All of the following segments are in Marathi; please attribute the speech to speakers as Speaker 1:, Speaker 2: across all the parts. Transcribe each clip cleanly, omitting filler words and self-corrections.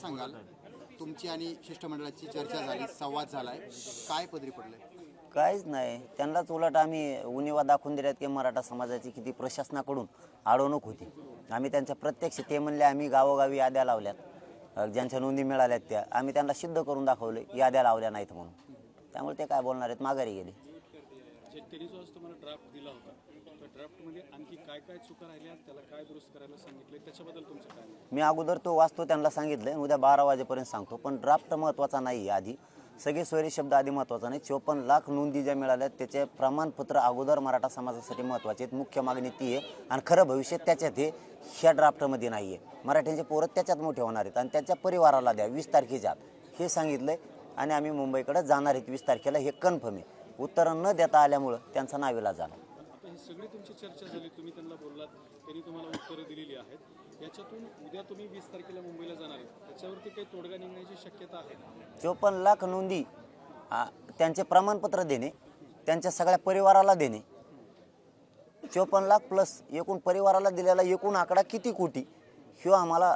Speaker 1: सांगाल तुमची आणि शिष्टमंडळाची चर्चा झाली, संवाद झालाय, काय पदरी पडले?
Speaker 2: काहीच नाही, त्यांनाच उलट आम्ही उणिवा दाखवून दिल्यात की मराठा समाजाची किती प्रशासनाकडून अडवणूक होती. आम्ही त्यांच्या प्रत्यक्ष ते म्हणले आम्ही गावोगावी याद्या लावल्यात, ज्यांच्या नोंदी मिळाल्यात त्या आम्ही त्यांना सिद्ध करून दाखवले, याद्या लावल्या नाहीत म्हणून. त्यामुळे ते काय बोलणार आहेत, माघारी गेले.
Speaker 3: त्यांनी जो तुम्हाला ड्राफ्ट दिला होता त्या ड्राफ्टमध्ये आणखी काय काय चुका राहिल्या, त्याला काय दुरुस्त करायला सांगितले, त्याच्याबद्दल तुमचं काय?
Speaker 2: मी अगोदर तो वाचतो त्यांना सांगितलं, उद्या 12 वाजेपर्यंत सांगतो. पण ड्राफ्ट महत्त्वाचा नाही, आधी सगळे सोयरी शब्द आधी महत्त्वाचा नाही. 54 लाख नोंदी ज्या मिळाल्यात त्याचे प्रमाणपत्र अगोदर मराठा समाजासाठी महत्त्वाचे आहेत. मुख्य मागणी ती आहे आणि खरं भविष्य त्याच्यात आहे, ह्या ड्राफ्टमध्ये नाही आहे. मराठ्यांचे पोरं त्याच्यात मोठे होणार आहेत आणि त्याच्या परिवाराला द्या 20 तारखेच्या आत हे सांगितलं आहे. आणि आम्ही मुंबईकडे जाणार आहेत 20 तारखेला, हे कन्फर्म आहे. उत्तरं न देता आल्यामुळं त्यांचा नावेला झाला.
Speaker 3: आता ही सगळी तुमची चर्चा झाली, तुम्ही त्यांना बोललात, त्यांनी तुम्हाला उत्तरं दिलेली आहेत. याच्यातून उद्या तुम्ही 20 तारखेला मुंबईला जाणार आहे, त्याच्यावरती काही तोडगा निघण्याची शक्यता आहे?
Speaker 2: 54 लाख नोंदी त्यांचे प्रमाणपत्र देणे, त्यांच्या सगळ्या परिवाराला देणे. 54 लाख प्लस एकूण परिवाराला दिलेला एकूण आकडा किती कोटी, ह्यो आम्हाला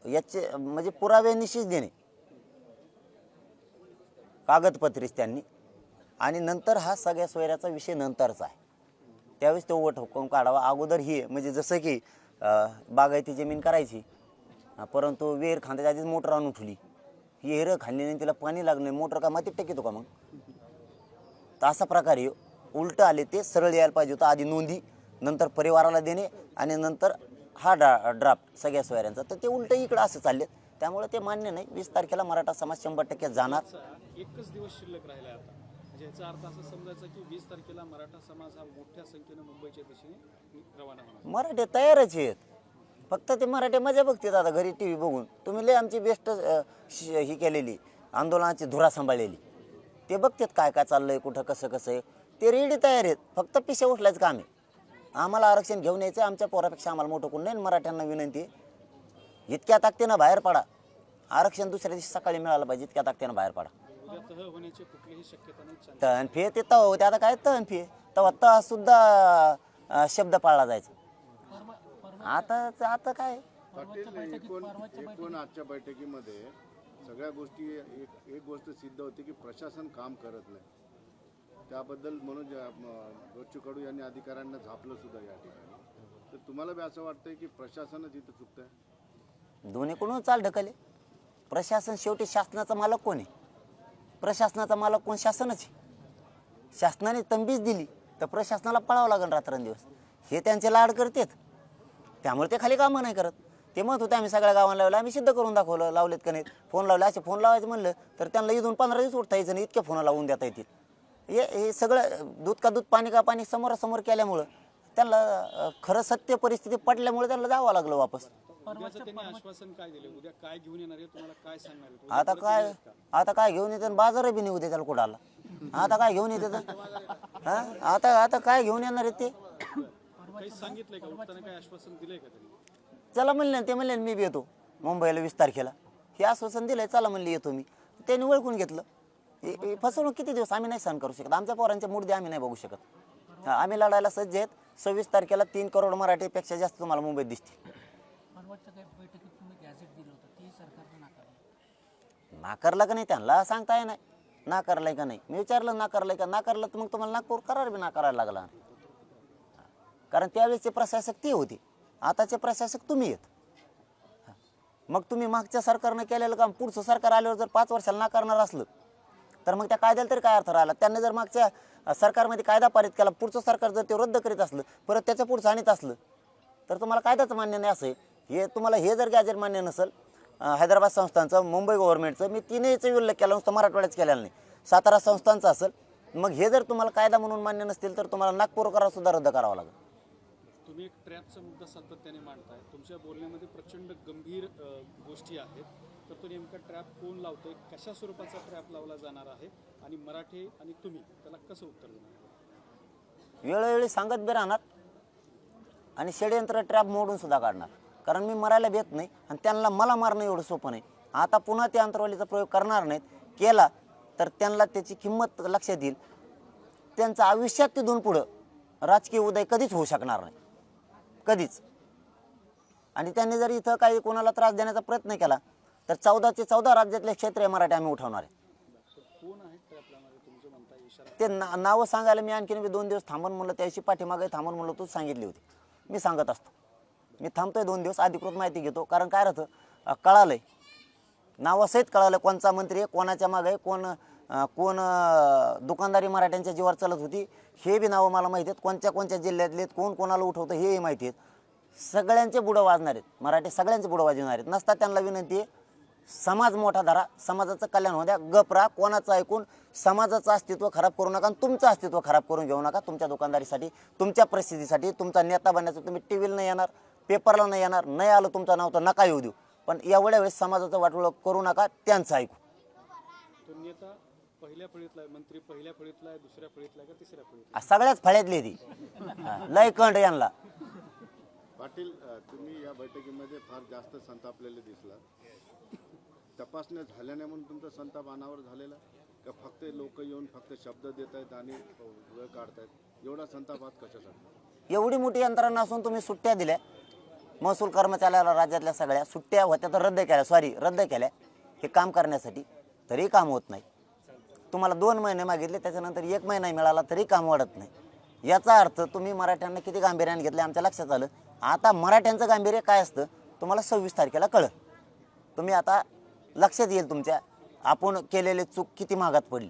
Speaker 2: याचे म्हणजे पुरावे निश्चित देणे, कागदपत्रीच त्यांनी. आणि नंतर हा सगळ्या सोयऱ्याचा विषय नंतरचा आहे, त्यावेळेस तो वट हुकूम काढावा. अगोदर ही म्हणजे जसं की बागायती जमीन करायची, परंतु विहीर खांद्याच्या आधीच मोटर आणून ठेवली, विहीर खाल्ली नाही, तिला पाणी लागलं नाही, मोटर का मातीत टाकीतो का मग? तर असा प्रकारे उलटं आले, ते सरळ यायला पाहिजे होतं. आधी नोंदी, नंतर परिवाराला देणे आणि नंतर हा ड्राफ्ट सगळ्या सोयऱ्यांचा. तर ते उलटं इकडं असं चालले, त्यामुळे ते मान्य नाही. 20 तारखेला मराठा समाज 100% जाणार.
Speaker 3: एकच दिवस शिल्लक राहिला आता, म्हणजे याचा अर्थ असं समजायचा की 20 तारखेला मराठा समाज हा मोठ्या संख्येनं मुंबईच्या दिशेने रवाना होणार.
Speaker 2: मराठे तयारच आहेत, फक्त ते मराठे मजा बघतात आता घरी टी व्ही बघून. तुम्ही लय आमची बेस्ट ही केलेली आंदोलनाची धुरा सांभाळलेली, ते बघतात काय काय चाललंय, कुठं कसं कसं आहे. ते रेडी तयार आहेत, फक्त पिशे उठलायचं काम आहे. आम्हाला आरक्षण घेऊन यायचं, आमच्या पोरापेक्षा आम्हाला मोठं कोण नाही. मराठ्यांना विनंती आहे, इतक्या ताकदीनं बाहेर पडा. आरक्षण दुसऱ्या दिवशी सकाळी मिळालं पाहिजे, इतक्या ताकदीनं बाहेर पडा.
Speaker 3: उद्या तह होण्याची कुठलीही शक्यता नाही.
Speaker 2: तहन फे ते तह होते, आता काय तहन फे तेव्हा तह सुद्धा शब्द पाळला जायचा. आता काय
Speaker 4: एकूण आजच्या बैठकीमध्ये सगळ्या गोष्टी एक गोष्ट सिद्ध होती की प्रशासन काम करत नाही. त्याबद्दल म्हणून बच्चू कडू यांनी अधिकाऱ्यांना झापलं सुद्धा या ठिकाणी. तर तुम्हाला बी असं वाटतंय की प्रशासनच इथं चुकतंय?
Speaker 2: दोन्हीकडून चाल ढकले. प्रशासन शेवटी शासनाचा मालक कोण आहे? प्रशासनाचा मालक कोण? शासनच आहे. शासनाने तंबीज दिली तर प्रशासनाला पळावं लागेल रात्रंदिवस. हे त्यांचे लाड करतात, त्यामुळे ते खाली कामं नाही करत. ते म्हणत होते आम्ही सगळ्या गावांना लावलं, आम्ही सिद्ध करून दाखवलं, लावलेत का नाहीत. फोन लावले, असे फोन लावायचं म्हणलं तर त्यांना इथून 15 दिवस उठता यायचं नाही, इतके फोन लावून देता येतील. हे सगळं दूध का दूध पाणी का पाणी समोरासमोर केल्यामुळं त्यांना खरं सत्य परिस्थिती पडल्यामुळे त्यांना जावं लागलं वापस.
Speaker 3: त्यांनी आश्वासन काय दिले, उद्या काय घेऊन येणार आहे, तुम्हाला काय सांगणार आहे?
Speaker 2: आता काय घेऊन येते, बाजार बी नाही उद्या त्याला कुठं आला. आता काय घेऊन येते हा, आता काय घेऊन येणार आहे ते?
Speaker 3: काही सांगितलंय का, उत्तर काय आश्वासन दिलंय का त्यांनी?
Speaker 2: चला म्हणले, ते म्हणले मी बी येतो मुंबईला 20 तारखेला. हे आश्वासन दिलंय, चला म्हणले येतो मी. त्यांनी ओळखून घेतलं. फसवणूक किती दिवस आम्ही नाही सहन करू शकत. आमच्या पोरांचे मुद्दे आम्ही नाही बघू शकत. आम्ही लढायला सज्ज आहेत. 26 तारखेला 3 करोड मराठीपेक्षा जास्त तुम्हाला मुंबईत दिसतील. नाकारला का नाही त्यांना सांगता नाही, नाकारलाय का नाही. मी विचारलं नाकारलाय का, नाकारलं तर मग तुम्हाला नागपूर करार बी नाकारायला लागला. कारण त्यावेळेसचे प्रशासक ते होते, आताचे प्रशासक तुम्ही आहेत. मग तुम्ही मागच्या सरकारनं केलेलं काम पुढचं सरकार आल्यावर जर 5 वर्षाला नाकारणार असलं तर मग त्या कायद्याला तरी काय अर्थ राहिला? त्यांनी जर मागच्या सरकारमध्ये कायदा पारित केला, पुढचं सरकार जर ते रद्द करीत असलं, परत त्याच्या पुढचं आणत असलं तर तुम्हाला कायद्याचं मान्य नाही. असं आहे हे तुम्हाला. हे जर गॅजेट मान्य नसेल, हैदराबाद संस्थांचं, मुंबई गव्हर्नमेंटचं, मी तिन्हीचा उल्लेख केला, नुसतं मराठवाड्याच केलेला नाही, सातारा संस्थांचं असेल, मग हे जर तुम्हाला कायदा म्हणून मान्य नसतील तर तुम्हाला नागपूर करार सुद्धा रद्द करावा लागेल.
Speaker 3: तुम्ही एक ट्रॅपचा मुद्दा सातत्याने मांडताय, तुमच्या बोलण्यामध्ये प्रचंड गंभीर गोष्टी आहेत. तर तो नेमका ट्रॅप कोण लावतोय, कशा स्वरूपाचा ट्रॅप लावला जाणार आहे आणि मराठे आणि तुम्ही त्याला कसं उत्तर देणार?
Speaker 2: वेळोवेळी सांगत बी राहणार आणि षडयंत्र ट्रॅप मोडून सुद्धा काढणार. कारण मी मरायला भेट नाही आणि त्यांना मला मारणं एवढं सोपं नाही. आता पुन्हा ते अंतरवालीचा प्रयोग करणार नाहीत. केला तर त्यांना त्याची किंमत लक्षात येईल. त्यांचं आयुष्यात तिथून पुढं राजकीय उदय कधीच होऊ शकणार नाही, कधीच. आणि त्यांनी जर इथं काही कोणाला त्रास देण्याचा प्रयत्न केला तर 14चे 14 राज्यातले क्षेत्रीय मराठी आम्ही उठवणार आहे.
Speaker 3: कोण आहे ट्रॅपला मध्ये तुमचं म्हणता इशारा?
Speaker 2: ते नावं सांगायला मी आणखीन 2 दिवस थांबून म्हणलं, त्याशी पाठीमागे थांबून म्हणलं तूच सांगितली होती. मी सांगत असतो, मी थांबतोय 2 दिवस, अधिकृत माहिती घेतो. कारण काय राहतं, कळालंय नावासहित कळालं कोणचा मंत्री आहे, कोणाच्या मागे आहे, कोण दुकानदारी मराठ्यांच्या जीवावर चालत होती हे बी नावं मला माहिती आहेत. कोणत्या जिल्ह्यातले कोण कोणाला उठवतं हेही माहिती आहेत. सगळ्यांचे बुडं वाजणार आहेत, मराठी सगळ्यांचे बुडं वाजवणार आहेत. नसता त्यांना विनंती आहे, समाज मोठा धरा, समाजाचं कल्याण होऊ द्या, गप राहा, कोणाचं ऐकून समाजाचं अस्तित्व खराब करू नका आणि तुमचं अस्तित्व खराब करून घेऊ नका. तुमच्या दुकानदारीसाठी, तुमच्या प्रसिद्धीसाठी, तुमचा नेता बनण्याचं तुम्ही टी व्हीला नाही येणार, पेपरला नाही येणार, नाही आलं तुमचं नाव तर नका येऊ देऊ, पण एवढ्या वेळेस समाजाचं वाटोळं करू नका, त्यांचं ऐकू.
Speaker 3: तो नेता पहिल्या फळीतला आहे, मंत्री पहिल्या फळीतला आहे, दुसऱ्या फळीतला आहे का तिसऱ्या फळीतला
Speaker 2: सगळ्याच फळ्यातली ती लय कंड यांना.
Speaker 4: पाटील, तुम्ही या बैठकीमध्ये फार जास्त संतापलेले दिसला. तपासण्या झाल्या नाही म्हणून तुमचा संताप अनावर झालेला का फक्त लोक येऊन फक्त शब्द देत आहेत आणि वेळ काढतायत? एवढा संताप आज कशासाठी?
Speaker 2: एवढी मोठी यंत्रणा असून तुम्ही सुट्ट्या दिल्या महसूल कर्मचाऱ्याला, राज्यातल्या सगळ्या सुट्ट्या होत्या तर रद्द केल्या हे काम करण्यासाठी, तरी काम होत नाही. तुम्हाला 2 महिने मागितले, त्याच्यानंतर 1 महिना मिळाला तरी काम वाढत नाही. याचा अर्थ तुम्ही मराठ्यांना किती गांभीर्याने घेतले आमच्या लक्षात आलं. आता मराठ्यांचं गांभीर्य काय असतं तुम्हाला 26 तारखेला कळलं. तुम्ही आता लक्षात येईल तुमच्या आपण केलेले चूक किती महागात पडली.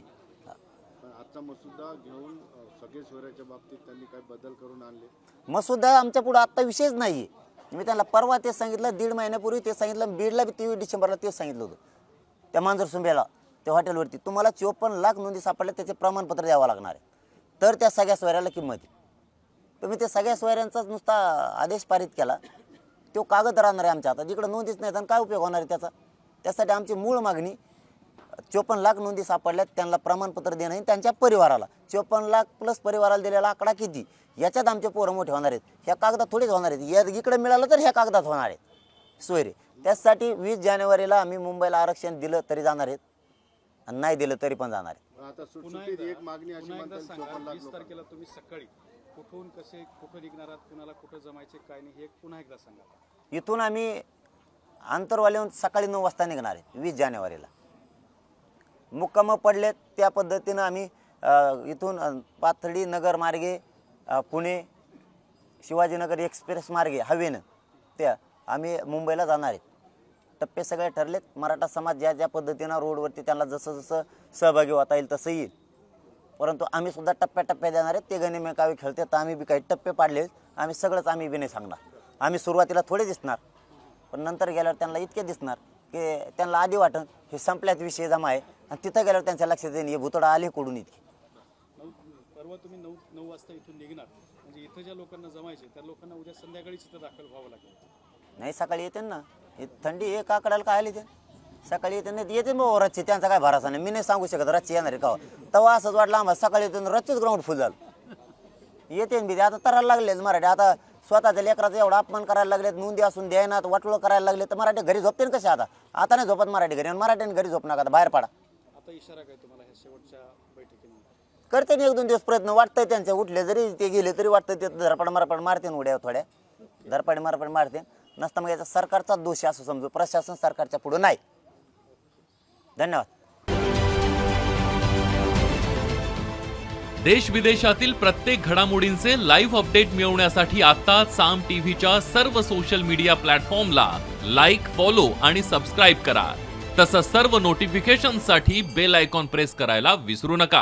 Speaker 4: पण आजचा मसुदा घेऊन सगळे सोयऱ्याच्या बाबतीत त्यांनी काही बदल करून आणले?
Speaker 2: मसुदा आमच्या पुढे आत्ता विषयच नाही आहे. मी त्यांना परवा तेच सांगितलं, 1.5 महिन्यापूर्वी तेच सांगितलं, बीडला बी 23 डिसेंबरला तेच सांगितलं होतं त्या मांजरसुंबेला त्या हॉटेलवरती. तुम्हाला 54 लाख नोंदी सापडल्या, त्याचे प्रमाणपत्र द्यावं लागणार आहे, तर त्या सगळ्या सोयऱ्याला किंमत आहे. तुम्ही ते सगळ्या सोयऱ्यांचाच नुसता आदेश पारित केला, तो कागद राहणार आहे आमच्या हातात, जिकडं नोंदीच नाही तर काय उपयोग होणार आहे त्याचा. त्यासाठी आमची मूळ मागणी 54 लाख नोंदी सापडल्यात त्यांना प्रमाणपत्र देणं आहे, त्यांच्या परिवाराला 54 लाख प्लस परिवाराला दिलेला आकडा किती, याच्यात आमचे पोरं मोठे होणार आहेत. ह्या कागदात थोडीच होणार आहेत, इकडे मिळालं तर ह्या कागदात होणार आहेत सोयरे. त्यासाठी 20 जानेवारीला आम्ही मुंबईला आरक्षण दिलं तरी जाणार आहेत आणि नाही दिलं तरी पण जाणार आहेत.
Speaker 4: आता सुटसुटीत एक मागणी अशी
Speaker 3: पुन्हा एकदा
Speaker 4: म्हणतात,
Speaker 3: सांगा,
Speaker 4: 54 लाख
Speaker 3: 20
Speaker 4: लोक.
Speaker 3: तारखेला तुम्ही सकाळी कुठून कुठं निघणार आहात, कुणाला कुठं जमायचे काय नाही, हे पुन्हा एकदा सांगा.
Speaker 2: इथून आम्ही आंतरवालीहून सकाळी 9 वाजता निघणार आहे 20 जानेवारीला. मुक्काम पडलेत त्या पद्धतीनं आम्ही इथून पाथर्डी नगर मार्गे पुणे शिवाजीनगर एक्सप्रेस मार्गे हवेनं त्या आम्ही मुंबईला जाणार आहेत. टप्पे सगळे ठरलेत. मराठा समाज ज्या पद्धतीनं रोडवरती त्यांना जसं सहभागी होता येईल तसं येईल, परंतु आम्ही सुद्धा टप्प्याटप्प्या देणार आहेत. ते गणिमेकावे खेळते तर आम्ही बी काही टप्पे पाडले, आम्ही सगळंच आम्ही बी नाही सांगणार. आम्ही सुरुवातीला थोडे दिसणार, पण नंतर गेल्यावर त्यांना इतके दिसणार की त्यांना आधी वाटन हे संपल्यात विषय जमा आहे, आणि तिथं गेल्यावर त्यांच्या लक्षात येईल हे भुतडा आले कोडून इतके.
Speaker 3: परवा तुम्ही 9 वाजता इथून निघणार, म्हणजे इथं ज्या लोकांना जमायचे त्या लोकांना उद्या संध्याकाळीच इथं दाखल व्हावं लागेल.
Speaker 2: नाही सकाळी येते ना, हे थंडी हे काकडाला काय आली ते सकाळी येते नाही येते मग रातची, त्यांचा काय भरोसा नाही. मी नाही सांगू शकत रातची येणार आहे का, तेव्हा असंच वाटलं आम्हाला सकाळी येते रातचीच ग्राउंड फुल झालं. येते बी आता तरायला लागले मराठी, आता स्वतःच्या लेकराचा एवढा अपमान करायला लागलेत, नोंदी असून द्यायनात, वाटोळं करायला लागले, तर मराठी घरी झोपते ना कसे. आता नाही झोपत मराठी घरी, आणि मराठ्याने घरी झोप नका, बाहेर पडा.
Speaker 3: आता इशारा काय तुम्हाला ह्या शेवटच्या बैठकीनंतर?
Speaker 2: करते ना 1-2 दिवस प्रयत्न, वाटतंय त्यांचे उठले जरी ते गेले तरी वाटतं ते धरपड मारपड मारते उड्या थोड्या, धरपड मारपड मारते नसतं. मग याचा सरकारचा दोष असं समजू, प्रशासन सरकारच्या पुढे नाही. धन्यवाद.
Speaker 5: देश विदेशातील प्रत्येक घडामोडींचे लाईव्ह अपडेट मिळवण्यासाठी आता साम टीव्हीच्या सर्व सोशल मीडिया प्लॅटफॉर्मला लाईक, फॉलो आणि सबस्क्राईब करा. तसंच सर्व नोटिफिकेशनसाठी बेल आयकॉन प्रेस करायला विसरू नका.